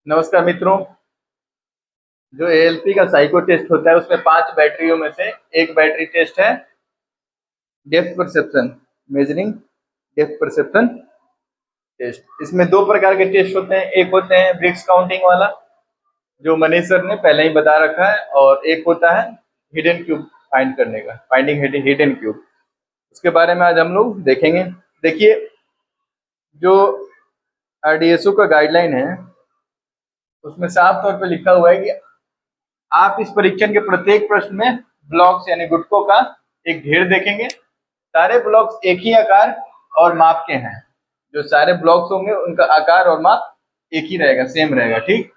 नमस्कार मित्रों। जो एएलपी का साइको टेस्ट होता है उसमें 5 बैटरियों में से एक बैटरी टेस्ट है depth perception, measuring depth perception test. इसमें 2 प्रकार के टेस्ट होते हैं। एक होते हैं ब्रिक्स काउंटिंग वाला, जो मनीष सर ने पहले ही बता रखा है, और एक होता है हिडन क्यूब फाइंड करने का, फाइंडिंग हिडन क्यूब। उसके बारे में आज हम लोग देखेंगे। देखिए, जो आरडीएसओ का गाइडलाइन है उसमें साफ तौर पे लिखा हुआ है कि आप इस परीक्षण के प्रत्येक प्रश्न में ब्लॉक्स यानी गुटकों का एक ढेर देखेंगे। सारे ब्लॉक्स एक ही आकार और माप के हैं। जो सारे ब्लॉक्स होंगे उनका आकार और माप एक ही रहेगा, सेम रहेगा। ठीक,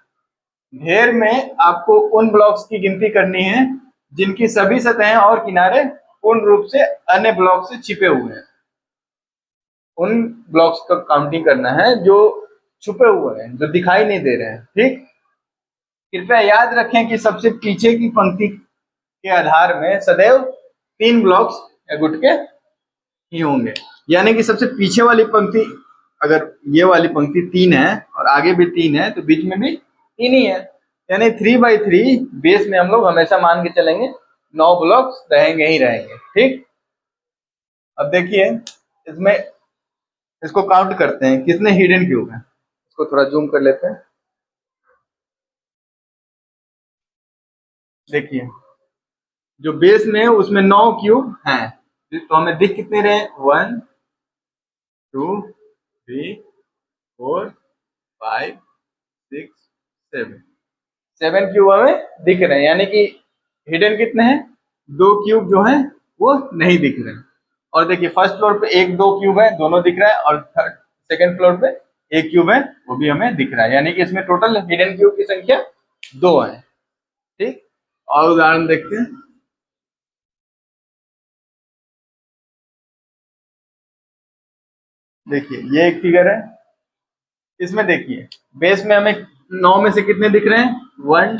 ढेर में आपको उन ब्लॉक्स की गिनती करनी है जिनकी सभी सतहें और किनारे पूर्ण रूप से अन्य ब्लॉक से छिपे हुए हैं। उन ब्लॉक्स का काउंटिंग करना है जो छुपे हुए हैं, जो दिखाई नहीं दे रहे हैं। ठीक, कृपया याद रखें कि सबसे पीछे की पंक्ति के आधार में सदैव 3 ब्लॉक्स या गुटके ही होंगे। यानी कि सबसे पीछे वाली पंक्ति, अगर ये वाली पंक्ति 3 है और आगे भी 3 है तो बीच में भी 3 ही है। यानी 3/3 बेस में हम लोग हमेशा मान के चलेंगे 9 ब्लॉक्स रहेंगे ही रहेंगे। ठीक, अब देखिए इसमें इसको काउंट करते हैं कितने हिडन क्यूब है। इसको थोड़ा जूम कर लेते हैं। देखिए, जो बेस में है उसमें 9 क्यूब हैं, तो हमें दिख कितने रहे? 1 2 3 4 5 6 7 7 क्यूब हमें दिख रहे हैं। यानी कि हिडन कितने हैं? 2 क्यूब जो हैं वो नहीं दिख रहे हैं। और देखिए, फर्स्ट फ्लोर पे 1 2 क्यूब है, दोनों दिख रहा है, और सेकंड फ्लोर पे 1 क्यूब है, वो भी हमें दिख रहा है। यानी कि इसमें टोटल हिडन क्यूब की संख्या 2 है। ठीक, और उदाहरण देखते हैं। देखिए, ये एक फिगर है। इसमें देखिए, बेस में हमें 9 में से कितने दिख रहे हैं? 1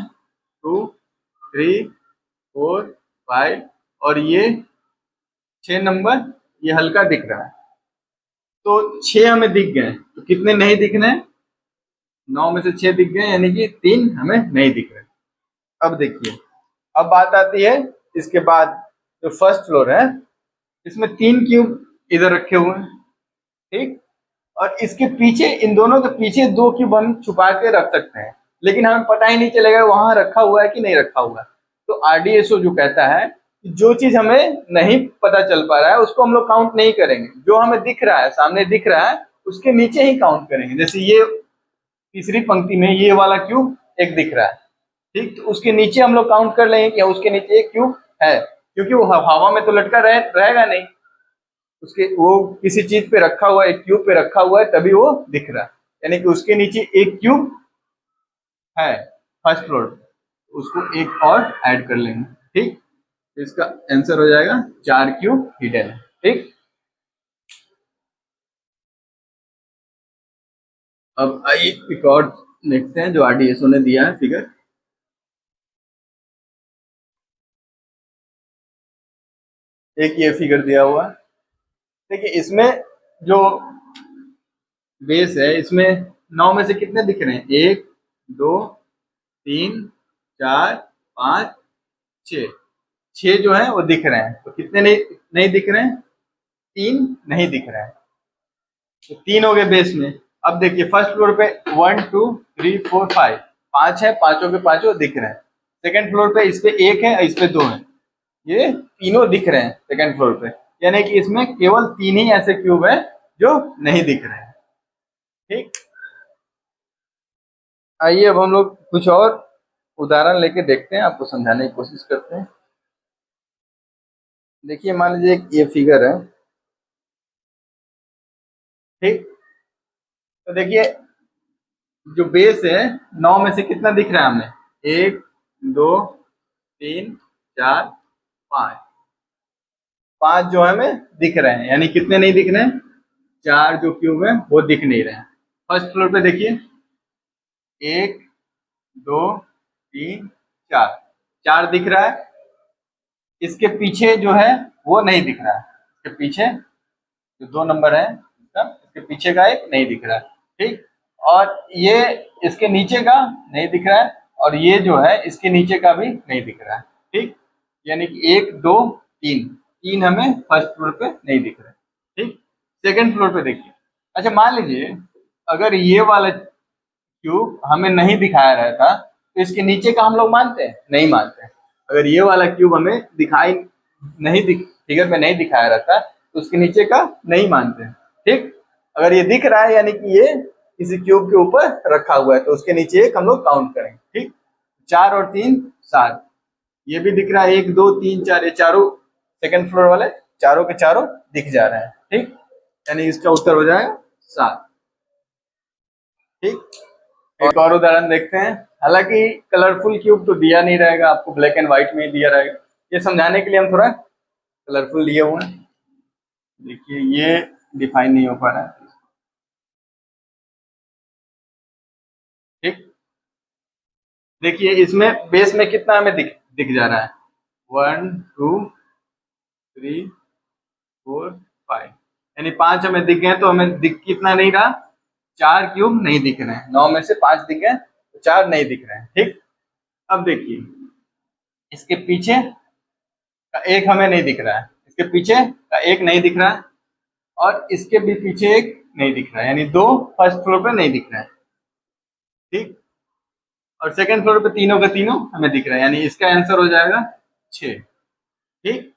2 3 4 5, और ये 6 नंबर ये हल्का दिख रहा है। तो 6 हमें दिख गए, तो कितने नहीं दिख रहे हैं? 9 में से 6 दिख गए, यानी कि 3 हमें नहीं दिख रहे। अब देखिए, अब बात आती है इसके बाद जो फर्स्ट फ्लोर है, इसमें 3 क्यूब इधर रखे हुए हैं। ठीक, और इसके पीछे, इन दोनों के पीछे 2 क्यूब हम छुपा के रख सकते हैं, लेकिन हमें पता ही नहीं चलेगा वहां रखा हुआ है कि नहीं रखा हुआ है। तो आरडीएसओ जो कहता है कि जो चीज हमें नहीं पता चल पा रहा है उसको हम लोग काउंट नहीं करेंगे। जो हमें दिख रहा है, सामने दिख रहा है, उसके नीचे ही काउंट करेंगे। जैसे ये तीसरी पंक्ति में ये वाला क्यूब एक दिख रहा है, ठीक, तो उसके नीचे हम लोग काउंट कर लेंगे कि उसके नीचे एक क्यूब है, क्योंकि वो हवा में तो लटका रहेगा नहीं। उसके वो किसी चीज पे रखा हुआ है, एक क्यूब पे रखा हुआ है, तभी वो दिख रहा है। यानी कि उसके नीचे एक क्यूब है फर्स्ट फ्लोर पे, उसको एक और ऐड कर लेंगे। ठीक, तो इसका आंसर हो जाएगा 4 क्यूब हिडन है। ठीक, अब आइए एक और देखते हैं जो आरडीएसओ ने दिया है फिगर। एक ये फिगर दिया हुआ है। देखिए, इसमें जो बेस है, इसमें 9 में से कितने दिख रहे हैं? 1 2 3 4 5 6 6 जो है वो दिख रहे हैं। तो कितने नहीं नहीं दिख रहे हैं? 3 नहीं दिख रहे हैं। तो 3 हो गए बेस में। अब देखिए, फर्स्ट फ्लोर पे 1 2 3 4 5 5 है, पांचों के पांचों दिख रहे हैं। सेकंड फ्लोर पे इस पे 1 है, इस पे 2 है, ये तीनों दिख रहे हैं सेकंड फ्लोर पे। यानी कि इसमें केवल 3 ही ऐसे क्यूब है जो नहीं दिख रहे हैं। ठीक, आइए अब हम लोग कुछ और उदाहरण लेके देखते हैं, आपको समझाने की कोशिश करते हैं। देखिए, मान लीजिए ये फिगर है। ठीक, तो देखिए, जो बेस है 9 में से कितना दिख रहा है हमें? 1 2 3 4 5 5 जो है हमें दिख रहे हैं। यानी कितने नहीं दिख रहे हैं? 4 जो क्यूब है वो दिख नहीं रहे हैं। फर्स्ट फ्लोर पे देखिए, 1 2 3 4 4 दिख रहा है। इसके पीछे जो है वो नहीं दिख रहा है। इसके पीछे जो 2 नंबर है इसके पीछे का एक नहीं दिख रहा है। ठीक, और ये इसके नीचे का नहीं दिख रहा है, और ये जो है इसके नीचे का भी नहीं दिख रहा है। ठीक, यानी कि 1 2 3, तीन हमें फर्स्ट फ्लोर पे नहीं दिख रहा है। ठीक, सेकंड फ्लोर पे देखिए। अच्छा, मान लीजिए अगर ये वाला क्यूब हमें नहीं दिखाया रहता तो इसके नीचे का हम लोग मानते हैं? नहीं मानते। अगर ये वाला क्यूब हमें दिखाई नहीं दिख फिगर में नहीं दिखाया रहता तो उसके नीचे का नहीं मानते। ठीक, अगर ये दिख रहा है यानी कि ये किसी क्यूब के ऊपर रखा हुआ है तो उसके नीचे एक हम लोग काउंट करेंगे। ठीक, 4 और 3 7, ये भी दिख रहा है 1 2 3 4, ये चारों सेकंड फ्लोर वाले चारों के चारों दिख जा रहे हैं। ठीक, यानी इसका उत्तर हो जाएगा 7। ठीक, एक और उदाहरण देखते हैं। हालांकि कलरफुल क्यूब तो दिया नहीं रहेगा आपको, ब्लैक एंड व्हाइट में ही दिया रहेगा। ये समझाने के लिए हम थोड़ा कलरफुल लिए हुए हैं। देखिए ये डिफाइन नहीं हो पा रहा है। ठीक, देखिए इसमें बेस में कितना हमें दिख दिख जा रहा है, 1 2 3 4 5, यानी 5 हमें दिख गए। तो हमें दिख कितना नहीं रहा, 4 क्यूब नहीं दिख रहे हैं। 9 में से 5 दिख गए तो 4 नहीं दिख रहे हैं। ठीक, अब देखिए इसके पीछे का एक हमें नहीं दिख रहा है, इसके पीछे का एक नहीं दिख रहा है, और इसके भी पीछे एक नहीं दिख रहा है, यानी 2 फर्स्ट फ्लोर पे नहीं दिख रहा है। ठीक, और सेकंड फ्लोर पे तीनों के तीनों हमें दिख रहा है, यानी इसका आंसर हो जाएगा 6। ठीक,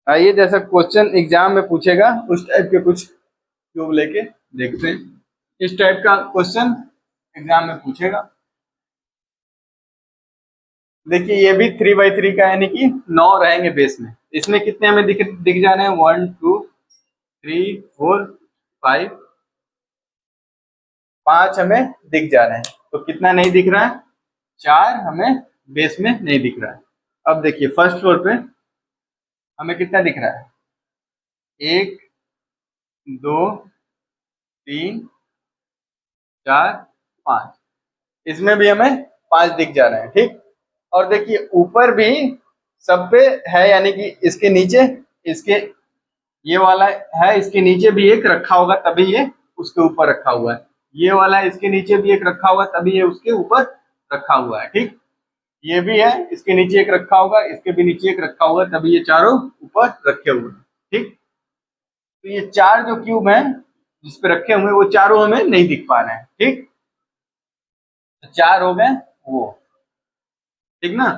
आइए जैसा क्वेश्चन एग्जाम में पूछेगा उस टाइप के कुछ क्यूब लेके देखते हैं। इस टाइप का क्वेश्चन एग्जाम में पूछेगा। देखिए ये भी 3x3 का, यानी कि 9 रहेंगे बेस में। इसमें कितने हमें दिख जा रहे हैं, 1 2 3 4 5, 5 हमें दिख जा रहे हैं। तो कितना नहीं दिख रहा है, 4 हमें बेस में नहीं दिख रहा है। अब देखिए फर्स्ट फ्लोर पे हमें कितना दिख रहा है, 1 2 3 4 5, इसमें भी हमें 5 दिख जा रहे हैं। ठीक, और देखिए ऊपर भी सब पे है, यानी कि इसके नीचे, इसके ये वाला है, इसके नीचे भी एक रखा होगा तभी ये उसके ऊपर रखा हुआ है। ये वाला इसके नीचे भी एक रखा हुआ तभी ये उसके ऊपर रखा हुआ है। ठीक, ये भी है, इसके नीचे एक रखा होगा, इसके भी नीचे एक रखा हुआ तभी ये चारों ऊपर रखे हुए हैं। ठीक, तो ये 4 जो क्यूब हैं जिस पे रखे हुए वो चारों हमें नहीं दिख पा रहे हैं। ठीक, तो 4 हो गए वो। ठीक ना,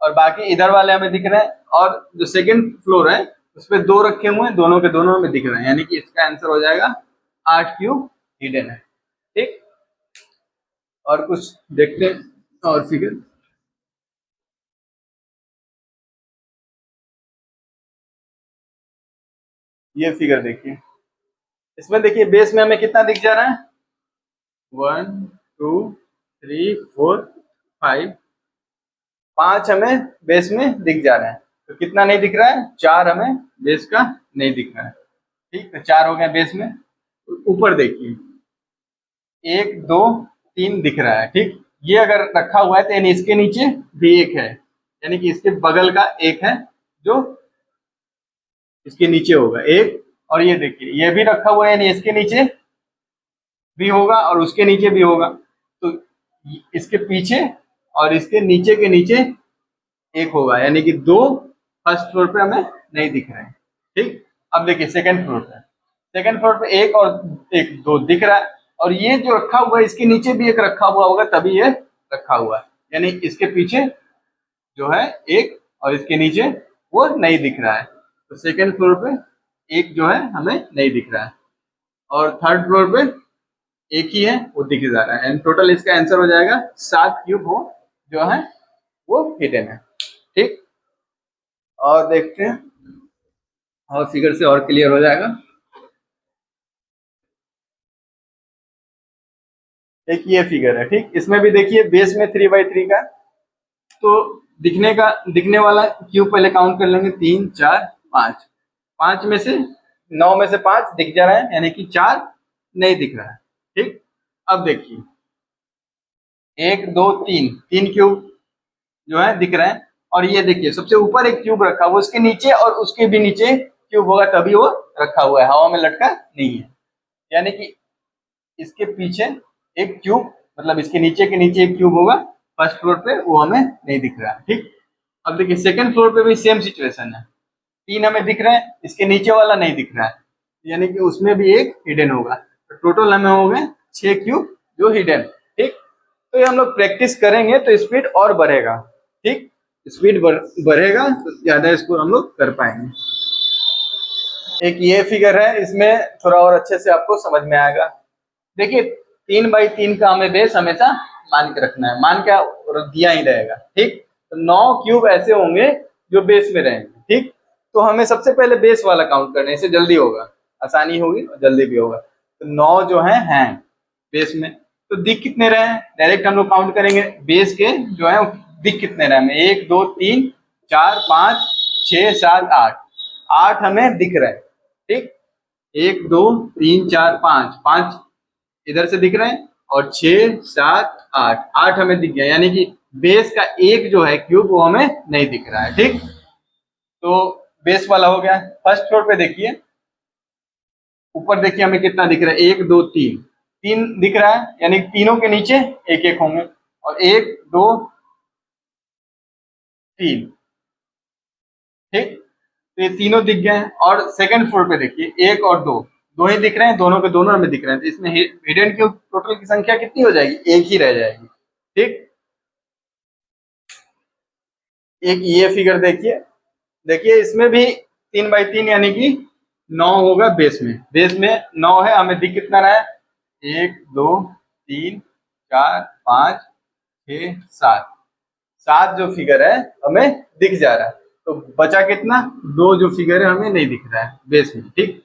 और बाकी इधर वाले हमें दिख रहे हैं, और जो सेकंड फ्लोर है उस पर 2 रखे हुए हैं, दोनों के दोनों हमें दिख रहे हैं, यानी कि इसका आंसर हो जाएगा 8 क्यूब हिडन है। ठीक, और कुछ देखते हैं और फिगर। ये फिगर देखिए, इसमें देखिए बेस में हमें कितना दिख जा रहा है, 1 2 3 4 5, 5 हमें बेस में दिख जा रहे हैं। तो कितना नहीं दिख रहा है, 4 हमें बेस का नहीं दिख रहा है। ठीक, तो 4 हो गए बेस में। ऊपर देखिए 1 2 3 दिख रहा है। ठीक, ये अगर रखा हुआ है तो यानी इसके नीचे भी एक है, यानी कि इसके बगल का एक है जो इसके नीचे होगा एक, और ये देखिए ये भी रखा हुआ है, यानी इसके नीचे भी होगा और उसके नीचे भी होगा। तो इसके पीछे और इसके नीचे के नीचे एक होगा, यानी कि 2 फर्स्ट फ्लोर पे हमें नहीं दिख रहे हैं। ठीक, अब देखिए सेकंड फ्लोर पे, सेकंड फ्लोर पे एक और एक 2 दिख रहा है, और ये जो रखा हुआ है इसके नीचे भी एक रखा हुआ होगा तभी ये रखा हुआ है, यानी इसके पीछे जो है एक और इसके नीचे वो नहीं दिख रहा है। तो सेकंड फ्लोर पे एक जो है हमें नहीं दिख रहा है, और थर्ड फ्लोर पे एक ही है वो दिख जा रहा है। एंड टोटल इसका आंसर हो जाएगा 7 क्यूब हो जो है वो हिडन है। ठीक, और देखते हैं और फिगर से और क्लियर हो जाएगा। एक ये फिगर है। ठीक, इसमें भी देखिए बेस में 3x3 का, तो दिखने वाला क्यूब पहले काउंट कर लेंगे, 3 4 5, 5 में से 9 में से 5 दिख जा रहा है, यानी कि 4 नहीं दिख रहा है। ठीक, अब देखिए 1 2 3, 3 क्यूब जो है दिख रहे हैं, और ये देखिए सबसे ऊपर एक क्यूब रखा हुआ, उसके नीचे और उसके भी नीचे क्यूब होगा तभी वो रखा हुआ है, हवा में लटका नहीं है। यानी कि इसके पीछे एक क्यूब, मतलब इसके नीचे के नीचे एक क्यूब होगा फर्स्ट फ्लोर पे, वो हमें नहीं दिख रहा है। ठीक, अब देखिए सेकंड फ्लोर पे भी सेम सिचुएशन है, 3 हमें दिख रहे हैं, इसके नीचे वाला नहीं दिख रहा है, यानी कि उसमें भी एक हिडन होगा। तो टोटल हमें हो गए 6 क्यूब जो हिडन। ठीक, तो ये हम लोग प्रैक्टिस करेंगे तो स्पीड और बढ़ेगा। ठीक, स्पीड बढ़ेगा तो ज्यादा इसको हम लोग कर पाएंगे। एक ये फिगर है, इसमें थोड़ा और अच्छे से आपको समझ में आएगा। देखिए 3x3 का हमें बेस हमेशा मान के रखना है, मान के दिया ही रहेगा। ठीक, तो 9 क्यूब ऐसे होंगे जो बेस में रहेंगे। ठीक, तो हमें सबसे पहले बेस वाला काउंट करना है, इससे जल्दी होगा, आसानी होगी और जल्दी भी होगा। तो 9 जो हैं बेस में, तो दिख कितने रहे हैं, डायरेक्ट हम लोग काउंट करेंगे बेस के जो है दिख कितने रहे हैं, 1 2 3 4 5 6 7 8, 8 हमें दिख रहे हैं। ठीक, 1 2 3 4 5, 5 इधर से दिख रहे हैं और 6 7 8, 8 हमें दिख गया, यानी कि बेस का एक जो है क्यूब वो हमें नहीं दिख रहा है। ठीक, तो बेस वाला हो गया। फर्स्ट फ्लोर पे देखिए, ऊपर देखिए हमें कितना दिख रहा है, 1 2 3, 3 दिख रहा है, यानी तीनों के नीचे एक एक होंगे, और 1 2 3। ठीक, तो ये तीनों दिख गए हैं। और सेकंड फ्लोर पे देखिए 1 और 2, दो ही दिख रहे हैं, दोनों के दोनों हमें दिख रहे हैं, तो इसमें हिडन की टोटल की संख्या कितनी हो जाएगी, एक ही रह जाएगी। ठीक, एक ये फिगर देखिए, देखिए इसमें भी 3x3 यानी कि 9 होगा बेस में, बेस में 9 है, हमें दिख कितना रहा है, 1 2 3 4 5 6 7, 7 जो फिगर है हमें दिख जा रहा है। तो बचा कितना, 2 जो फिगर है हमें नहीं दिख रहा है बेस में। ठीक,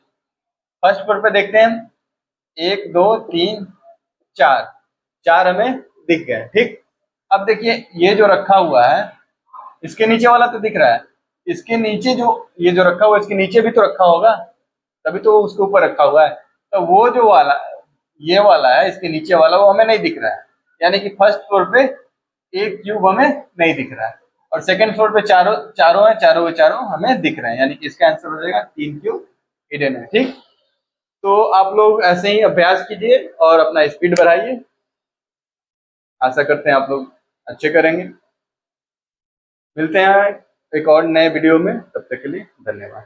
फर्स्ट पर पे देखते हैं, 1 2 3 4, 4 हमें दिख गए। ठीक, अब देखिए ये जो रखा हुआ है, इसके नीचे वाला तो दिख रहा है, इसके नीचे जो ये जो रखा हुआ है इसके नीचे भी तो रखा होगा, तभी तो उसके ऊपर रखा हुआ है। तो वो जो वाला ये वाला है इसके नीचे वाला, वो हमें नहीं दिख रहा है, यानी कि फर्स्ट फ्लोर पे एक क्यूब हमें नहीं दिख रहा है, और सेकंड फ्लोर पे चारों चारों है, चारों के चारों हमें दिख रहे हैं, यानी कि इसका आंसर हो जाएगा 3 क्यूब हिडन है। ठीक, तो आप लोग ऐसे ही अभ्यास कीजिए और अपना स्पीड बढ़ाइए, आशा करते हैं आप लोग अच्छे करेंगे। मिलते हैं एक और नए वीडियो में, तब तक के लिए धन्यवाद।